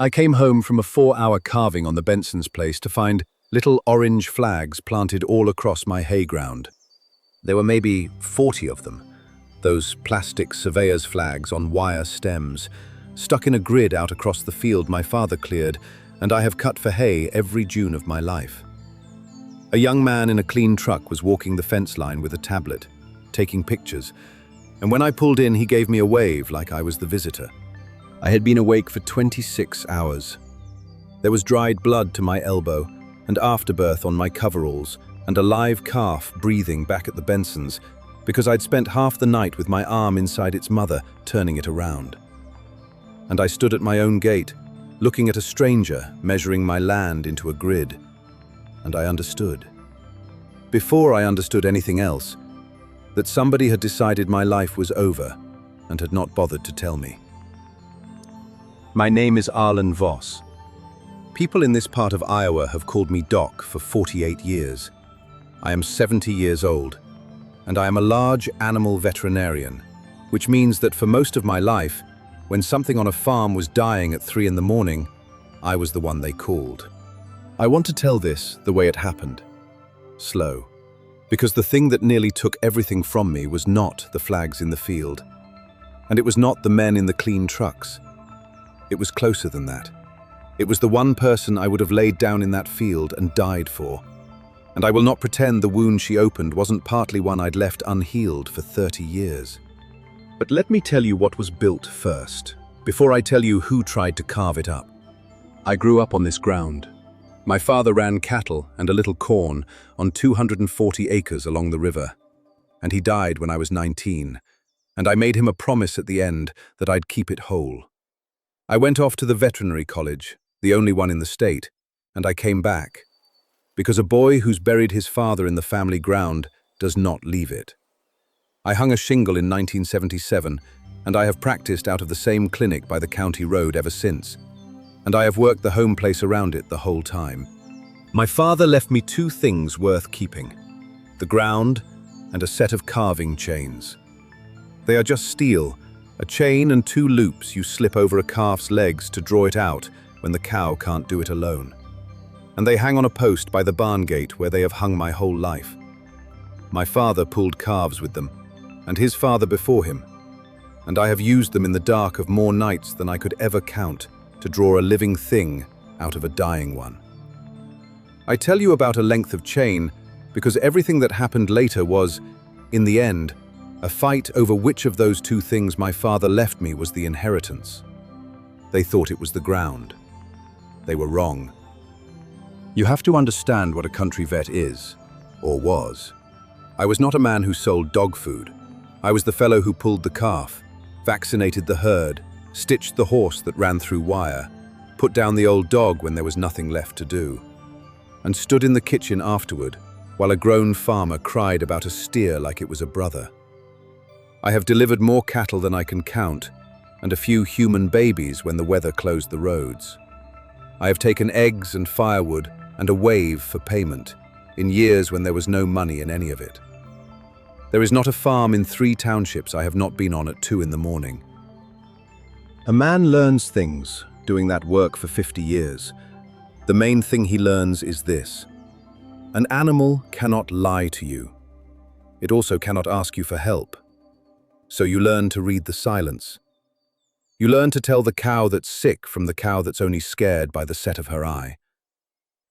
I came home from a 4-hour carving on the Benson's place to find little orange flags planted all across my hay ground. There were maybe 40 of them, those plastic surveyor's flags on wire stems, stuck in a grid out across the field my father cleared, and I have cut for hay every June of my life. A young man in a clean truck was walking the fence line with a tablet, taking pictures, and when I pulled in, he gave me a wave like I was the visitor. I had been awake for 26 hours. There was dried blood to my elbow, and afterbirth on my coveralls, and a live calf breathing back at the Bensons, because I'd spent half the night with my arm inside its mother, turning it around. And I stood at my own gate, looking at a stranger measuring my land into a grid. And I understood. Before I understood anything else, that somebody had decided my life was over and had not bothered to tell me. My name is Arlen Voss. People in this part of Iowa have called me Doc for 48 years. I am 70 years old, and I am a large animal veterinarian, which means that for most of my life, when something on a farm was dying at 3 in the morning, I was the one they called. I want to tell this the way it happened. Slow. Because the thing that nearly took everything from me was not the flags in the field. And it was not the men in the clean trucks. It was closer than that. It was the one person I would have laid down in that field and died for. And I will not pretend the wound she opened wasn't partly one I'd left unhealed for 30 years. But let me tell you what was built first, before I tell you who tried to carve it up. I grew up on this ground. My father ran cattle and a little corn on 240 acres along the river, and he died when I was 19, and I made him a promise at the end that I'd keep it whole. I went off to the veterinary college, the only one in the state, and I came back, because a boy who's buried his father in the family ground does not leave it. I hung a shingle in 1977, and I have practiced out of the same clinic by the county road ever since, and I have worked the home place around it the whole time. My father left me 2 things worth keeping: the ground and a set of carving chains. They are just steel, a chain and 2 loops you slip over a calf's legs to draw it out when the cow can't do it alone. And they hang on a post by the barn gate where they have hung my whole life. My father pulled calves with them, and his father before him, and I have used them in the dark of more nights than I could ever count to draw a living thing out of a dying one. I tell you about a length of chain because everything that happened later was, in the end, a fight over which of those 2 things my father left me was the inheritance. They thought it was the ground. They were wrong. You have to understand what a country vet is, or was. I was not a man who sold dog food. I was the fellow who pulled the calf, vaccinated the herd, stitched the horse that ran through wire, put down the old dog when there was nothing left to do, and stood in the kitchen afterward while a grown farmer cried about a steer like it was a brother. I have delivered more cattle than I can count, and a few human babies when the weather closed the roads. I have taken eggs and firewood and a wave for payment, in years when there was no money in any of it. There is not a farm in 3 townships I have not been on at 2 in the morning. A man learns things, doing that work for 50 years. The main thing he learns is this: an animal cannot lie to you. It also cannot ask you for help. So you learn to read the silence. You learn to tell the cow that's sick from the cow that's only scared by the set of her eye.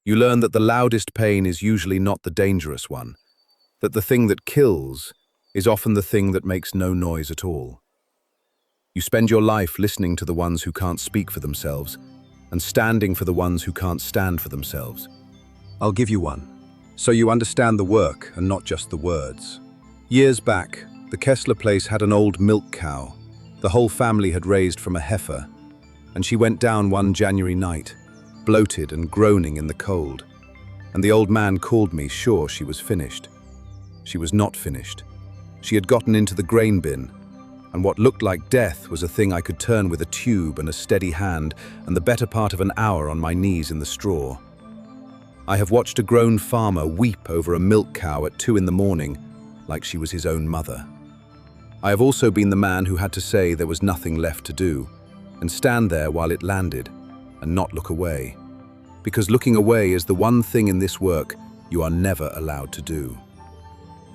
You learn that the loudest pain is usually not the dangerous one, that the thing that kills is often the thing that makes no noise at all. You spend your life listening to the ones who can't speak for themselves and standing for the ones who can't stand for themselves. I'll give you one, so you understand the work and not just the words. Years back, the Kessler place had an old milk cow. The whole family had raised from a heifer, and she went down one January night, bloated and groaning in the cold. And the old man called me sure she was finished. She was not finished. She had gotten into the grain bin, and what looked like death was a thing I could turn with a tube and a steady hand and the better part of an hour on my knees in the straw. I have watched a grown farmer weep over a milk cow at 2 in the morning like she was his own mother. I have also been the man who had to say there was nothing left to do and stand there while it landed, and not look away. Because looking away is the one thing in this work you are never allowed to do.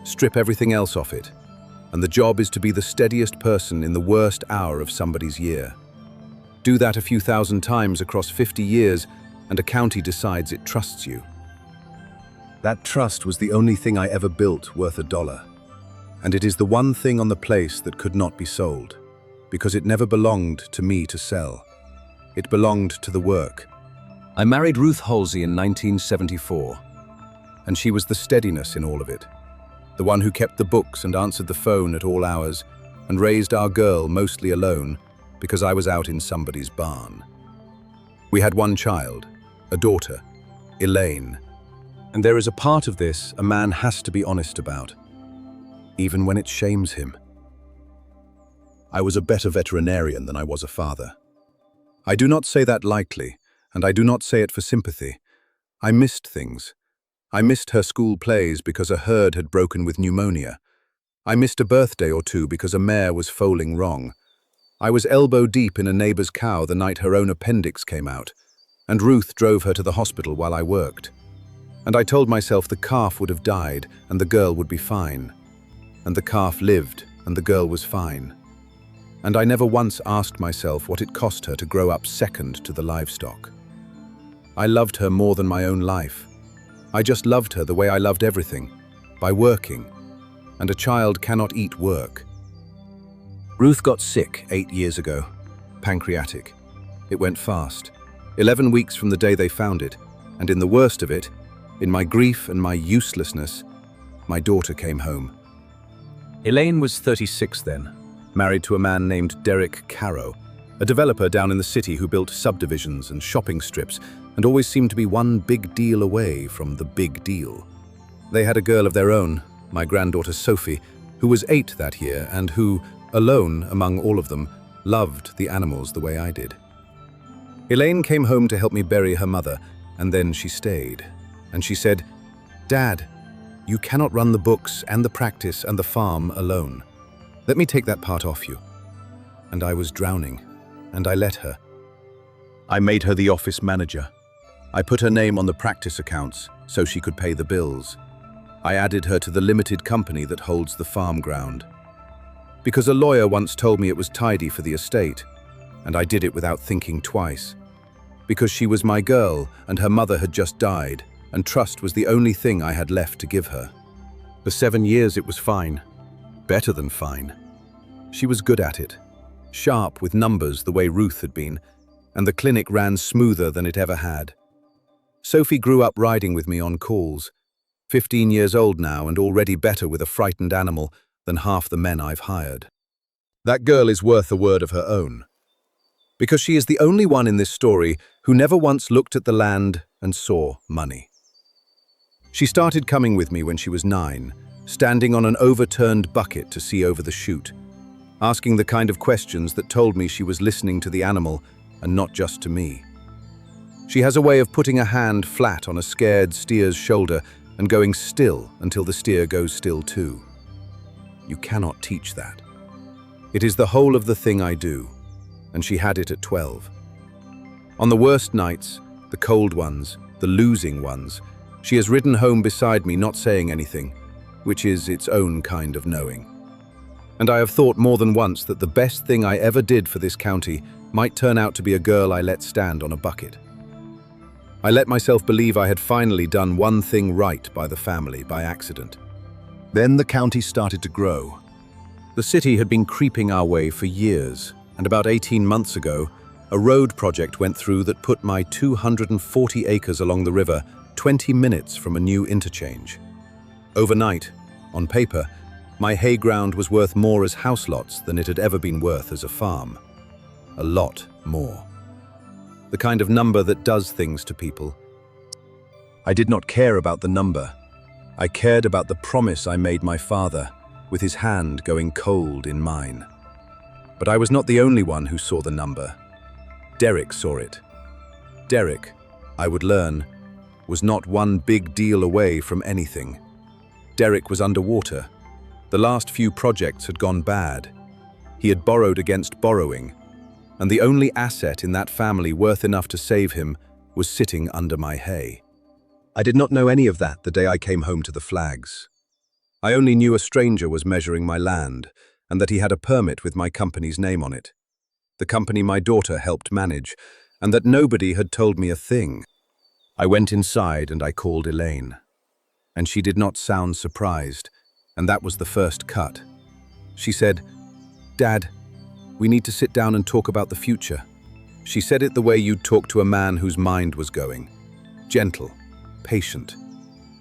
Strip everything else off it, and the job is to be the steadiest person in the worst hour of somebody's year. Do that a few thousand times across 50 years, and a county decides it trusts you. That trust was the only thing I ever built worth $1. And it is the one thing on the place that could not be sold, because it never belonged to me to sell. It belonged to the work. I married Ruth Halsey in 1974, and she was the steadiness in all of it. The one who kept the books and answered the phone at all hours, and raised our girl mostly alone, because I was out in somebody's barn. We had one child, a daughter, Elaine. And there is a part of this a man has to be honest about, even when it shames him. I was a better veterinarian than I was a father. I do not say that lightly, and I do not say it for sympathy. I missed things. I missed her school plays because a herd had broken with pneumonia. I missed a birthday or two because a mare was foaling wrong. I was elbow deep in a neighbor's cow the night her own appendix came out, and Ruth drove her to the hospital while I worked. And I told myself the calf would have died and the girl would be fine. And the calf lived and the girl was fine. And I never once asked myself what it cost her to grow up second to the livestock. I loved her more than my own life. I just loved her the way I loved everything, by working. And a child cannot eat work. Ruth got sick 8 years ago, pancreatic. It went fast, 11 weeks from the day they found it, and in the worst of it, in my grief and my uselessness, my daughter came home. Elaine was 36 then, married to a man named Derek Carrow, a developer down in the city who built subdivisions and shopping strips and always seemed to be one big deal away from the big deal. They had a girl of their own, my granddaughter Sophie, who was 8 that year and who, alone among all of them, loved the animals the way I did. Elaine came home to help me bury her mother, and then she stayed. And she said, "Dad, you cannot run the books and the practice and the farm alone. Let me take that part off you." And I was drowning, and I let her. I made her the office manager. I put her name on the practice accounts so she could pay the bills. I added her to the limited company that holds the farm ground. Because a lawyer once told me it was tidy for the estate, and I did it without thinking twice. Because she was my girl, and her mother had just died, and trust was the only thing I had left to give her. For 7 years it was fine. Better than fine. She was good at it. Sharp with numbers the way Ruth had been, and the clinic ran smoother than it ever had. Sophie grew up riding with me on calls. 15 years old now and already better with a frightened animal than half the men I've hired. That girl is worth a word of her own. Because she is the only one in this story who never once looked at the land and saw money. She started coming with me when she was 9, standing on an overturned bucket to see over the chute, asking the kind of questions that told me she was listening to the animal and not just to me. She has a way of putting a hand flat on a scared steer's shoulder and going still until the steer goes still too. You cannot teach that. It is the whole of the thing I do, and she had it at 12. On the worst nights, the cold ones, the losing ones, she has ridden home beside me not saying anything, which is its own kind of knowing. And I have thought more than once that the best thing I ever did for this county might turn out to be a girl I let stand on a bucket. I let myself believe I had finally done one thing right by the family by accident. Then the county started to grow. The city had been creeping our way for years, and about 18 months ago, a road project went through that put my 240 acres along the river 20 minutes from a new interchange. Overnight, on paper, my hay ground was worth more as house lots than it had ever been worth as a farm. A lot more. The kind of number that does things to people. I did not care about the number. I cared about the promise I made my father, with his hand going cold in mine. But I was not the only one who saw the number. Derek saw it. Derek, I would learn, was not one big deal away from anything. Derek was underwater. The last few projects had gone bad. He had borrowed against borrowing. and the only asset in that family worth enough to save him was sitting under my hay. I did not know any of that the day I came home to the flags. I only knew a stranger was measuring my land and that he had a permit with my company's name on it, the company my daughter helped manage, and that nobody had told me a thing. I went inside and I called Elaine, and she did not sound surprised, and that was the first cut. She said, "Dad, we need to sit down and talk about the future." She said it the way you'd talk to a man whose mind was going. Gentle, patient.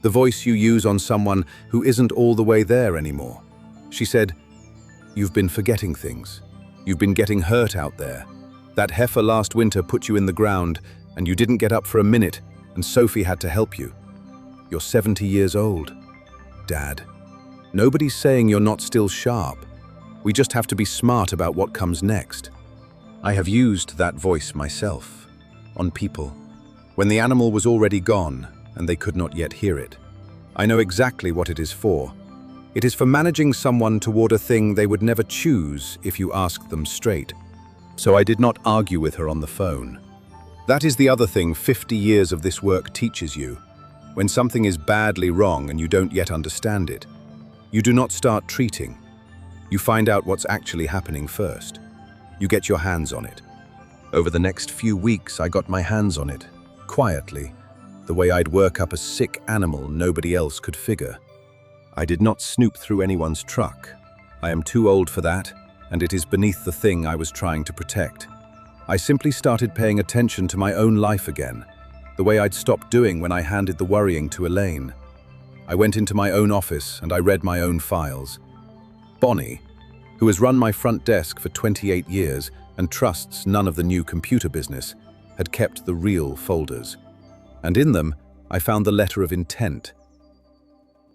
The voice you use on someone who isn't all the way there anymore. She said, "You've been forgetting things. You've been getting hurt out there. That heifer last winter put you in the ground, and you didn't get up for a minute, and Sophie had to help you. You're 70 years old. Dad, nobody's saying you're not still sharp. We just have to be smart about what comes next." I have used that voice myself, on people, when the animal was already gone and they could not yet hear it. I know exactly what it is for. It is for managing someone toward a thing they would never choose if you asked them straight. So I did not argue with her on the phone. That is the other thing 50 years of this work teaches you. When something is badly wrong and you don't yet understand it, you do not start treating. You find out what's actually happening first. You get your hands on it. Over the next few weeks, I got my hands on it, quietly, the way I'd work up a sick animal nobody else could figure. I did not snoop through anyone's truck. I am too old for that, and it is beneath the thing I was trying to protect. I simply started paying attention to my own life again, the way I'd stopped doing when I handed the worrying to Elaine. I went into my own office and I read my own files. Bonnie, who has run my front desk for 28 years and trusts none of the new computer business, had kept the real folders. And in them, I found the letter of intent.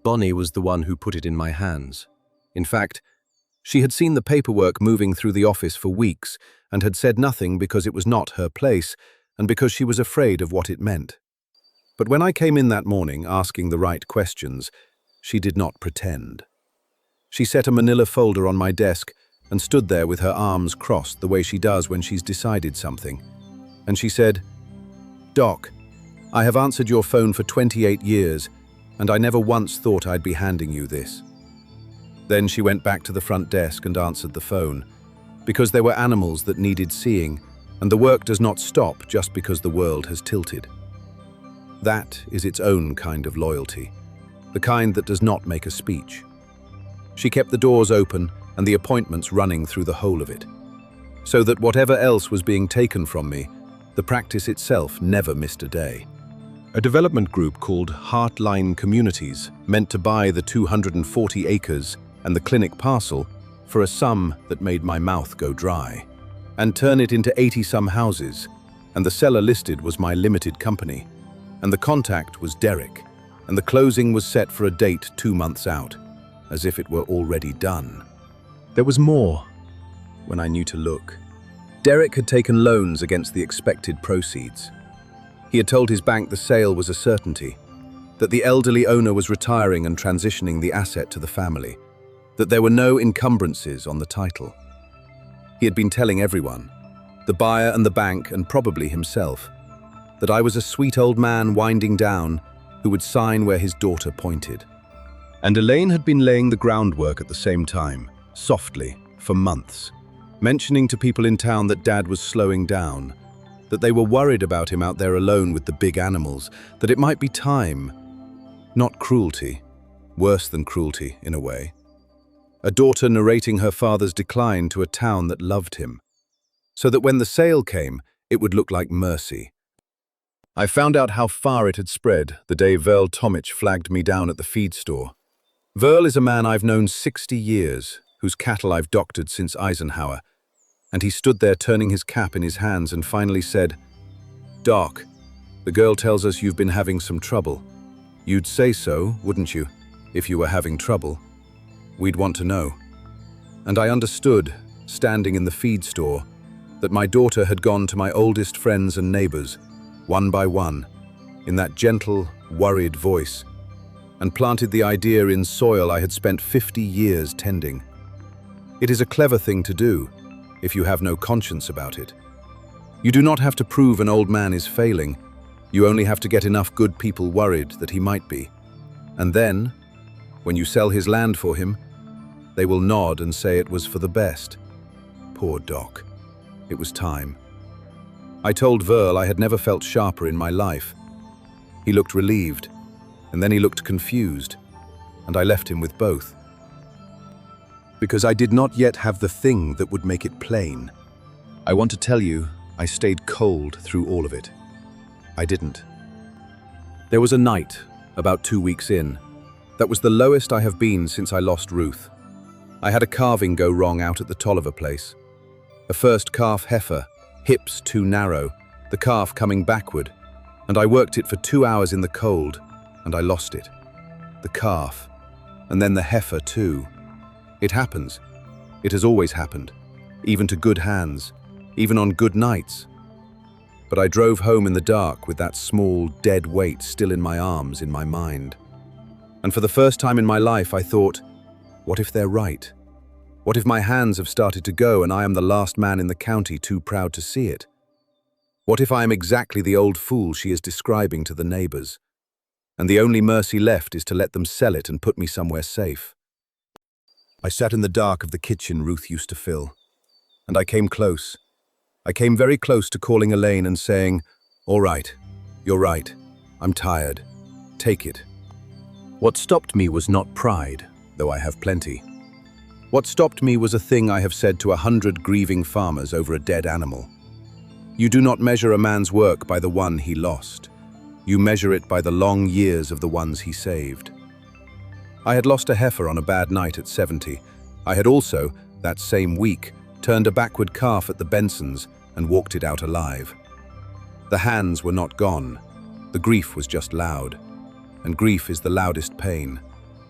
Bonnie was the one who put it in my hands. In fact, she had seen the paperwork moving through the office for weeks and had said nothing because it was not her place and because she was afraid of what it meant. But when I came in that morning asking the right questions, she did not pretend. She set a manila folder on my desk and stood there with her arms crossed the way she does when she's decided something. And she said, "Doc, I have answered your phone for 28 years, and I never once thought I'd be handing you this." Then she went back to the front desk and answered the phone, because there were animals that needed seeing, and the work does not stop just because the world has tilted. That is its own kind of loyalty, the kind that does not make a speech. She kept the doors open and the appointments running through the whole of it, so that whatever else was being taken from me, the practice itself never missed a day. A development group called Heartline Communities meant to buy the 240 acres and the clinic parcel for a sum that made my mouth go dry, and turn it into 80-some houses, and the seller listed was my limited company, and the contact was Derek, and the closing was set for a date 2 months out, as if it were already done. There was more when I knew to look. Derek had taken loans against the expected proceeds. He had told his bank the sale was a certainty, that the elderly owner was retiring and transitioning the asset to the family, that there were no encumbrances on the title. He had been telling everyone, the buyer and the bank and probably himself, that I was a sweet old man winding down who would sign where his daughter pointed. And Elaine had been laying the groundwork at the same time, softly, for months, mentioning to people in town that Dad was slowing down, that they were worried about him out there alone with the big animals, that it might be time, not cruelty, worse than cruelty in a way. A daughter narrating her father's decline to a town that loved him, so that when the sale came, it would look like mercy. I found out how far it had spread the day Verl Tomich flagged me down at the feed store. Verl is a man I've known 60 years, whose cattle I've doctored since Eisenhower, and he stood there turning his cap in his hands and finally said, "Doc, the girl tells us you've been having some trouble. You'd say so, wouldn't you, if you were having trouble? We'd want to know." And I understood, standing in the feed store, that my daughter had gone to my oldest friends and neighbors, one by one, in that gentle, worried voice, and planted the idea in soil I had spent 50 years tending. It is a clever thing to do, if you have no conscience about it. You do not have to prove an old man is failing. You only have to get enough good people worried that he might be. And then, when you sell his land for him, they will nod and say it was for the best. Poor Doc. It was time. I told Verl I had never felt sharper in my life. He looked relieved, and then he looked confused, and I left him with both. Because I did not yet have the thing that would make it plain. I want to tell you, I stayed cold through all of it. I didn't. There was a night, about 2 weeks in, that was the lowest I have been since I lost Ruth. I had a calving go wrong out at the Tolliver place. A first calf heifer, hips too narrow, the calf coming backward, and I worked it for 2 hours in the cold, and I lost it. The calf, and then the heifer too. It happens. It has always happened, even to good hands, even on good nights. But I drove home in the dark with that small, dead weight still in my arms, in my mind. And for the first time in my life, I thought, what if they're right? What if my hands have started to go and I am the last man in the county too proud to see it? What if I am exactly the old fool she is describing to the neighbors? And the only mercy left is to let them sell it and put me somewhere safe. I sat in the dark of the kitchen Ruth used to fill, and I came close. I came very close to calling Elaine and saying, "All right, you're right, I'm tired, take it." What stopped me was not pride, though I have plenty. What stopped me was a thing I have said to 100 grieving farmers over a dead animal. You do not measure a man's work by the one he lost. You measure it by the long years of the ones he saved. I had lost a heifer on a bad night at 70. I had also, that same week, turned a backward calf at the Bensons and walked it out alive. The hands were not gone. The grief was just loud. And grief is the loudest pain.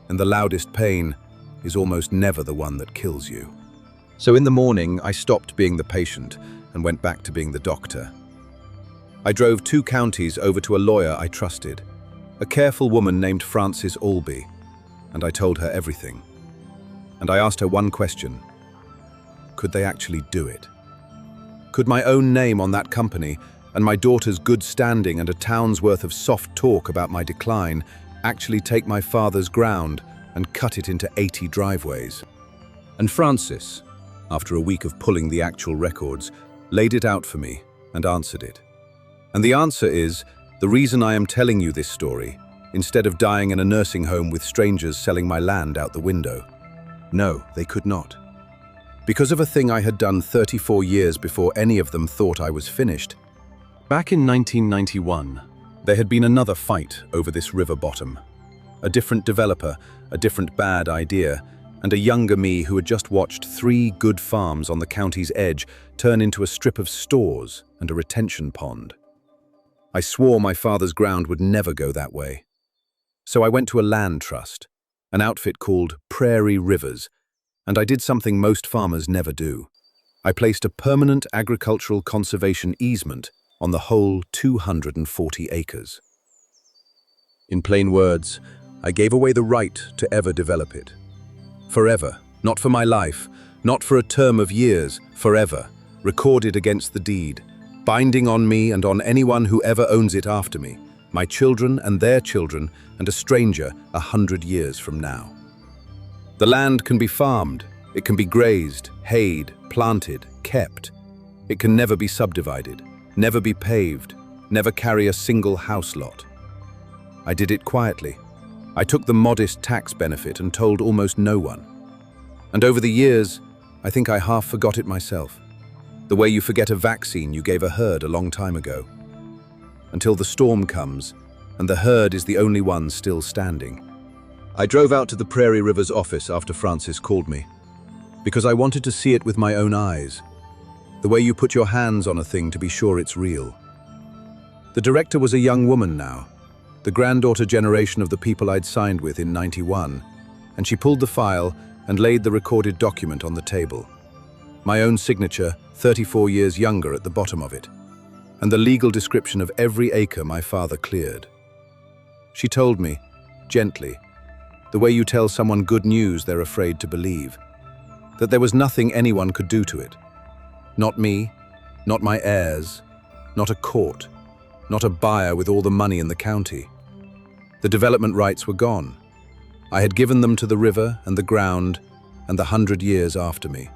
And the loudest pain is almost never the one that kills you. So in the morning, I stopped being the patient and went back to being the doctor. I drove 2 counties over to a lawyer I trusted, a careful woman named Frances Albee, and I told her everything. And I asked her one question. Could they actually do it? Could my own name on that company and my daughter's good standing and a town's worth of soft talk about my decline actually take my father's ground and cut it into 80 driveways? And Frances, after a week of pulling the actual records, laid it out for me and answered it. And the answer is, the reason I am telling you this story, instead of dying in a nursing home with strangers selling my land out the window. No, they could not. Because of a thing I had done 34 years before any of them thought I was finished. Back in 1991, there had been another fight over this river bottom. A different developer, a different bad idea, and a younger me who had just watched 3 good farms on the county's edge turn into a strip of stores and a retention pond. I swore my father's ground would never go that way. So I went to a land trust, an outfit called Prairie Rivers, and I did something most farmers never do. I placed a permanent agricultural conservation easement on the whole 240 acres. In plain words, I gave away the right to ever develop it. Forever, not for my life, not for a term of years, forever, recorded against the deed, binding on me and on anyone who ever owns it after me, my children and their children, and a stranger 100 years from now. The land can be farmed, it can be grazed, hayed, planted, kept. It can never be subdivided, never be paved, never carry a single house lot. I did it quietly. I took the modest tax benefit and told almost no one. And over the years, I think I half forgot it myself. The way you forget a vaccine you gave a herd a long time ago. Until the storm comes, and the herd is the only one still standing. I drove out to the Prairie Rivers office after Frances called me, because I wanted to see it with my own eyes, the way you put your hands on a thing to be sure it's real. The director was a young woman now, the granddaughter generation of the people I'd signed with in '91, and she pulled the file and laid the recorded document on the table. My own signature, 34 years younger, at the bottom of it, and the legal description of every acre my father cleared. She told me, gently, the way you tell someone good news they're afraid to believe, that there was nothing anyone could do to it, Not me, not my heirs, not a court, not a buyer with all the money in the county. The development rights were gone. I had given them to the river and the ground and the 100 years after me.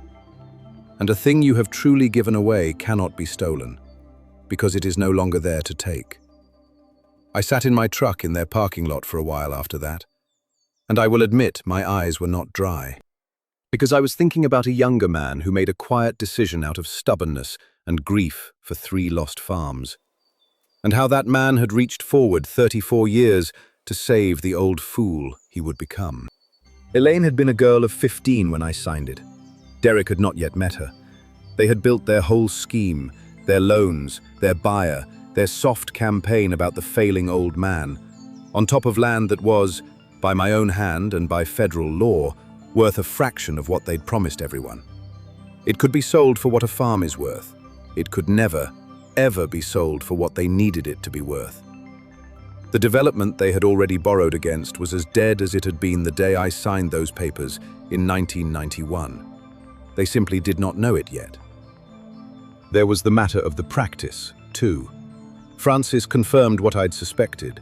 And a thing you have truly given away cannot be stolen, because it is no longer there to take. I sat in my truck in their parking lot for a while after that, and I will admit my eyes were not dry, because I was thinking about a younger man who made a quiet decision out of stubbornness and grief for 3 lost farms, and how that man had reached forward 34 years to save the old fool he would become. Elaine had been a girl of 15 when I signed it. Derek had not yet met her. They had built their whole scheme, their loans, their buyer, their soft campaign about the failing old man, on top of land that was, by my own hand and by federal law, worth a fraction of what they'd promised everyone. It could be sold for what a farm is worth. It could never, ever be sold for what they needed it to be worth. The development they had already borrowed against was as dead as it had been the day I signed those papers in 1991. They simply did not know it yet. There was the matter of the practice, too. Francis confirmed what I'd suspected.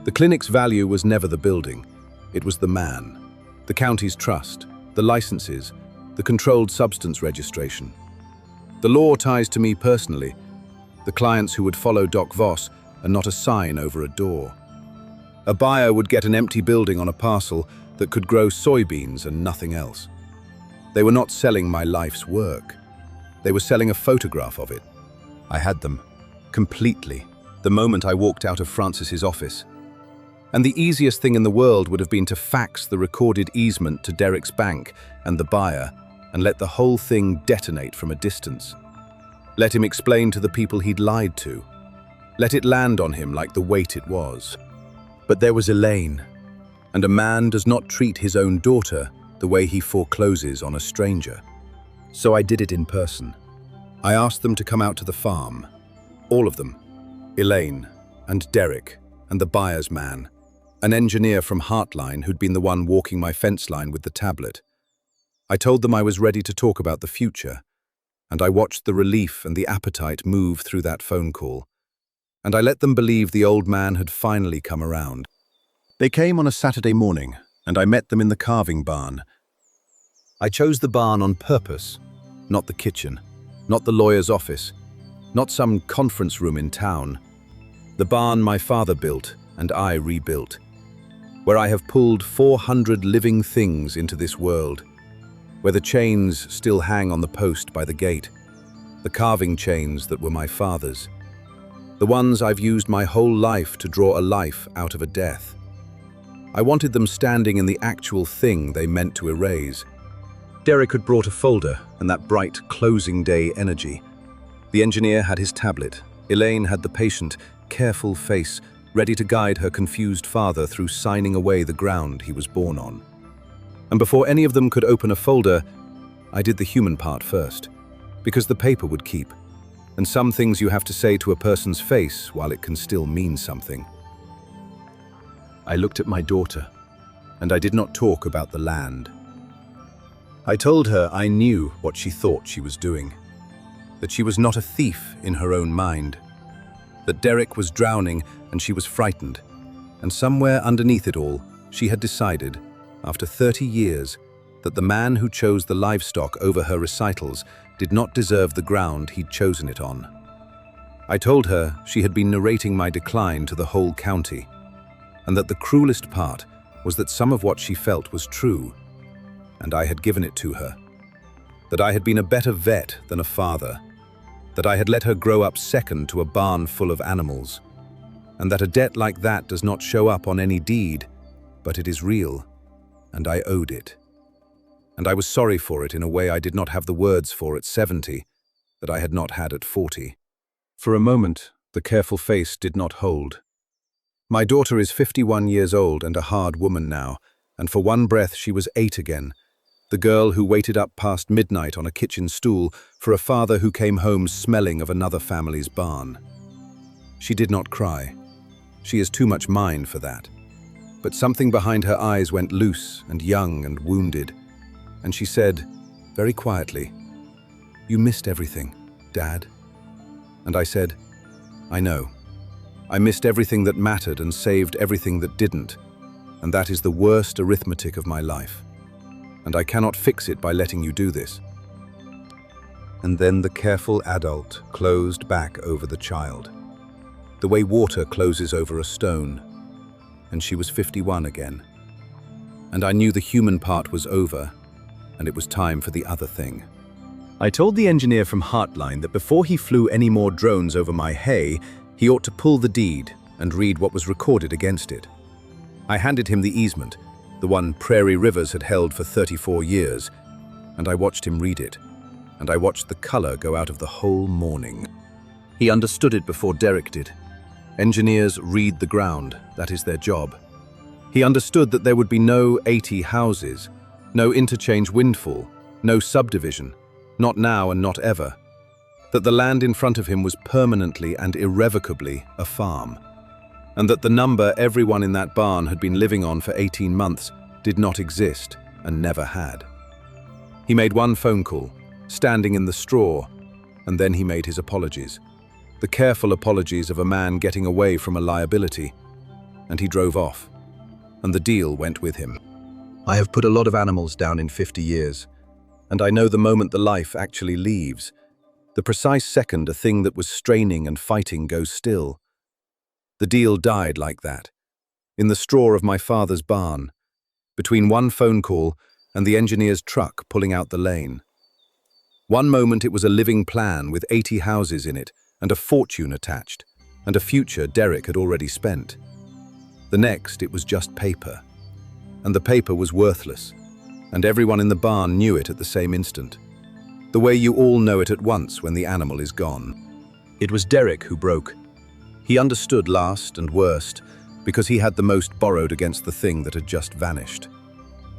The clinic's value was never the building. It was the man, the county's trust, the licenses, the controlled substance registration. The law ties to me personally, the clients who would follow Doc Voss and not a sign over a door. A buyer would get an empty building on a parcel that could grow soybeans and nothing else. They were not selling my life's work. They were selling a photograph of it. I had them, completely, the moment I walked out of Francis's office. And the easiest thing in the world would have been to fax the recorded easement to Derek's bank and the buyer and let the whole thing detonate from a distance. Let him explain to the people he'd lied to. Let it land on him like the weight it was. But there was Elaine, and a man does not treat his own daughter the way he forecloses on a stranger. So I did it in person. I asked them to come out to the farm. All of them. Elaine, and Derek, and the buyer's man, an engineer from Heartline who'd been the one walking my fence line with the tablet. I told them I was ready to talk about the future, and I watched the relief and the appetite move through that phone call. And I let them believe the old man had finally come around. They came on a Saturday morning, and I met them in the carving barn. I chose the barn on purpose, not the kitchen, not the lawyer's office, not some conference room in town. The barn my father built and I rebuilt, where I have pulled 400 living things into this world, where the chains still hang on the post by the gate, the carving chains that were my father's. The ones I've used my whole life to draw a life out of a death. I wanted them standing in the actual thing they meant to erase. Derek had brought a folder and that bright closing day energy. The engineer had his tablet. Elaine had the patient, careful face, ready to guide her confused father through signing away the ground he was born on. And before any of them could open a folder, I did the human part first, because the paper would keep. And some things you have to say to a person's face while it can still mean something. I looked at my daughter, and I did not talk about the land. I told her I knew what she thought she was doing, that she was not a thief in her own mind, that Derek was drowning and she was frightened, and somewhere underneath it all, she had decided, after 30 years, that the man who chose the livestock over her recitals did not deserve the ground he'd chosen it on. I told her she had been narrating my decline to the whole county, and that the cruelest part was that some of what she felt was true, and I had given it to her. That I had been a better vet than a father, that I had let her grow up second to a barn full of animals, and that a debt like that does not show up on any deed, but it is real, and I owed it. And I was sorry for it in a way I did not have the words for at 70, that I had not had at 40. For a moment, the careful face did not hold. My daughter is 51 years old and a hard woman now, and for one breath she was 8 again, the girl who waited up past midnight on a kitchen stool for a father who came home smelling of another family's barn. She did not cry. She is too much mine for that. But something behind her eyes went loose and young and wounded, and she said, very quietly, "You missed everything, Dad." And I said, "I know. I missed everything that mattered and saved everything that didn't, and that is the worst arithmetic of my life. And I cannot fix it by letting you do this." And then the careful adult closed back over the child, the way water closes over a stone, and she was 51 again. And I knew the human part was over, and it was time for the other thing. I told the engineer from Heartline that before he flew any more drones over my hay, he ought to pull the deed and read what was recorded against it. I handed him the easement, the one Prairie Rivers had held for 34 years, and I watched him read it, and I watched the color go out of the whole morning. He understood it before Derek did. Engineers read the ground, that is their job. He understood that there would be no 80 houses, no interchange windfall, no subdivision, not now and not ever. That the land in front of him was permanently and irrevocably a farm, and that the number everyone in that barn had been living on for 18 months did not exist and never had. He made one phone call, standing in the straw, and then he made his apologies. The careful apologies of a man getting away from a liability, and he drove off, and the deal went with him. I have put a lot of animals down in 50 years, and I know the moment the life actually leaves, the precise second a thing that was straining and fighting goes still. The deal died like that, in the straw of my father's barn, between one phone call and the engineer's truck pulling out the lane. One moment it was a living plan with 80 houses in it and a fortune attached, and a future Derek had already spent. The next it was just paper, and the paper was worthless, and everyone in the barn knew it at the same instant, the way you all know it at once when the animal is gone. It was Derek who broke. He understood last and worst, because he had the most borrowed against the thing that had just vanished.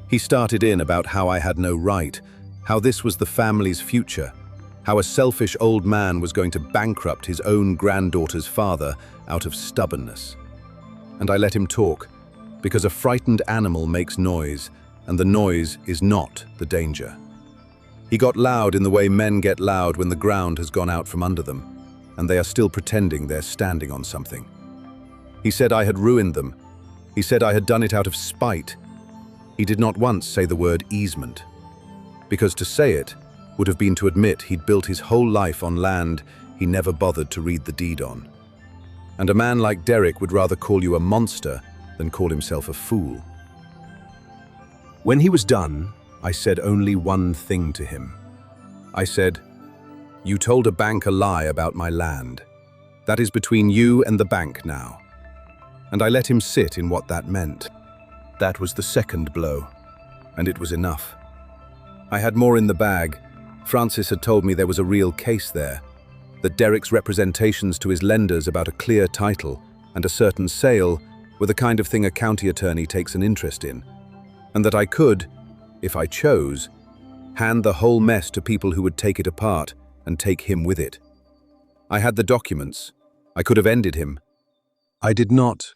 He started in about how I had no right, how this was the family's future, how a selfish old man was going to bankrupt his own granddaughter's father out of stubbornness. And I let him talk, because a frightened animal makes noise, and the noise is not the danger. He got loud in the way men get loud when the ground has gone out from under them, and they are still pretending they're standing on something. He said I had ruined them. He said I had done it out of spite. He did not once say the word easement, because to say it would have been to admit he'd built his whole life on land he never bothered to read the deed on. And a man like Derek would rather call you a monster than call himself a fool. When he was done, I said only one thing to him. I said, "You told a bank a lie about my land. That is between you and the bank now." And I let him sit in what that meant. That was the second blow, and it was enough. I had more in the bag. Francis had told me there was a real case there, that Derek's representations to his lenders about a clear title and a certain sale were the kind of thing a county attorney takes an interest in, and that I could, if I chose, hand the whole mess to people who would take it apart and take him with it. I had the documents. I could have ended him. I did not.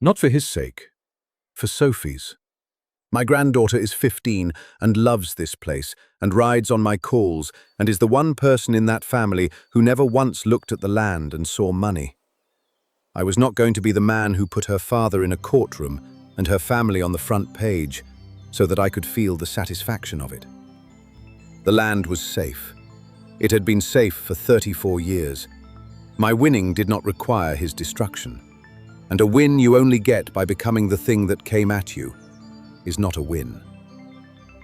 Not for his sake. For Sophie's. My granddaughter is 15 and loves this place and rides on my calls and is the one person in that family who never once looked at the land and saw money. I was not going to be the man who put her father in a courtroom and her family on the front page so that I could feel the satisfaction of it. The land was safe. It had been safe for 34 years. My winning did not require his destruction. And a win you only get by becoming the thing that came at you is not a win.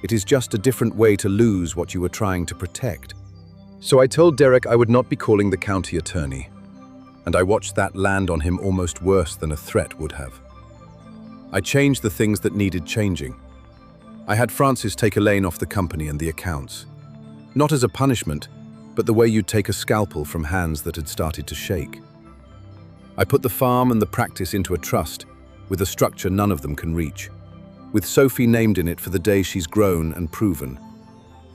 It is just a different way to lose what you were trying to protect. So I told Derek I would not be calling the county attorney, and I watched that land on him almost worse than a threat would have. I changed the things that needed changing. I had Francis take Elaine off the company and the accounts. Not as a punishment, but the way you'd take a scalpel from hands that had started to shake. I put the farm and the practice into a trust, with a structure none of them can reach, with Sophie named in it for the day she's grown and proven,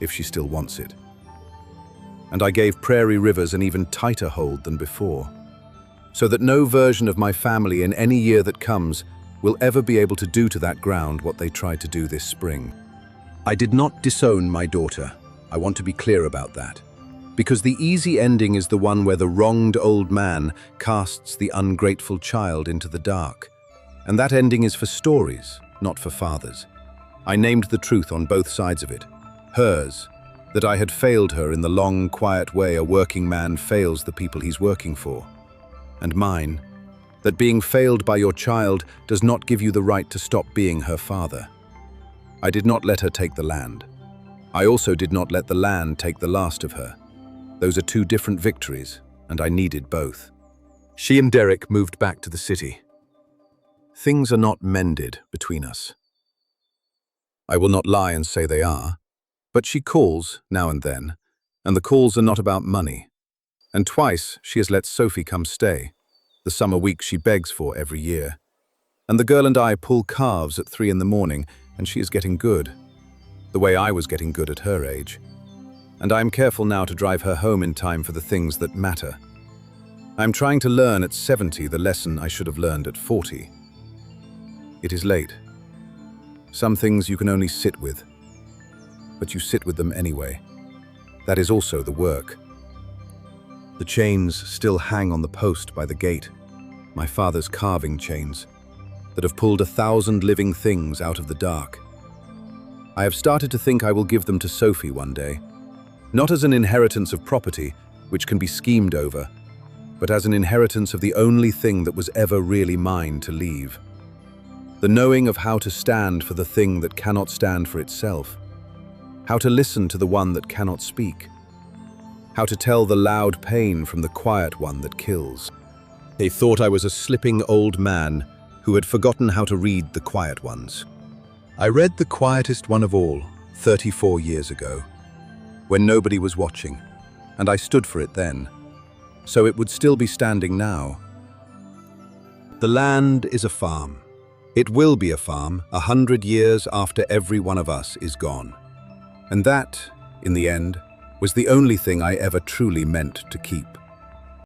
if she still wants it. And I gave Prairie Rivers an even tighter hold than before, so that no version of my family in any year that comes will ever be able to do to that ground what they tried to do this spring. I did not disown my daughter. I want to be clear about that. Because the easy ending is the one where the wronged old man casts the ungrateful child into the dark. And that ending is for stories, not for fathers. I named the truth on both sides of it. Hers, that I had failed her in the long, quiet way a working man fails the people he's working for. And mine, that being failed by your child does not give you the right to stop being her father. I did not let her take the land. I also did not let the land take the last of her. Those are two different victories, and I needed both. She and Derek moved back to the city. Things are not mended between us. I will not lie and say they are, but she calls now and then, and the calls are not about money. And twice she has let Sophie come stay, the summer week she begs for every year. And the girl and I pull calves at 3 in the morning, and she is getting good, the way I was getting good at her age. And I am careful now to drive her home in time for the things that matter. I am trying to learn at 70 the lesson I should have learned at 40. It is late. Some things you can only sit with, but you sit with them anyway. That is also the work. The chains still hang on the post by the gate, my father's carving chains, that have pulled 1,000 living things out of the dark. I have started to think I will give them to Sophie one day. Not as an inheritance of property, which can be schemed over, but as an inheritance of the only thing that was ever really mine to leave. The knowing of how to stand for the thing that cannot stand for itself. How to listen to the one that cannot speak. How to tell the loud pain from the quiet one that kills. They thought I was a slipping old man who had forgotten how to read the quiet ones. I read the quietest one of all, 34 years ago. When nobody was watching, and I stood for it then, so it would still be standing now. The land is a farm. It will be a farm 100 years after every one of us is gone. And that, in the end, was the only thing I ever truly meant to keep.